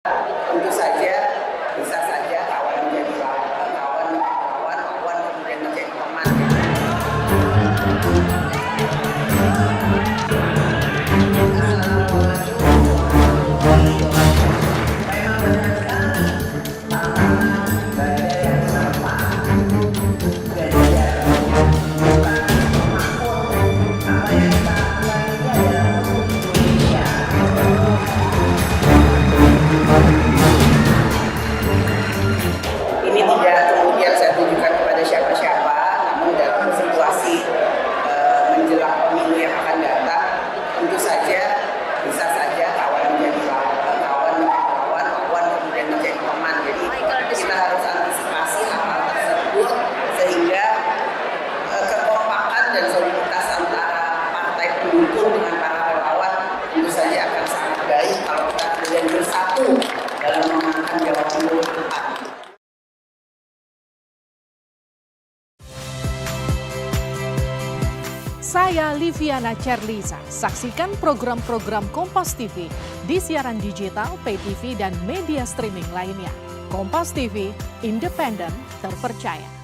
Tentu saja bisa saja kawan menjadi kawan, kawan kemudian menjadi teman. Ini tidak kemudian saya tunjukkan kepada siapa-siapa, namun dalam situasi menjelang pemilu yang akan datang, tentu saja bisa saja kawan menjadi kawan kemudian menjadi teman. Jadi kita harus antisipasi hal-hal tersebut sehingga kekompakan dan soliditas antara partai pendukung dengan para relawan tentu saja akan sangat baik kalau kita kemudian bersatu dalam memenangkan Jawa Timur depan. Saya Liviana Cerlisa. Saksikan program-program Kompas TV di siaran digital, pay TV, dan media streaming lainnya. Kompas TV, independen, terpercaya.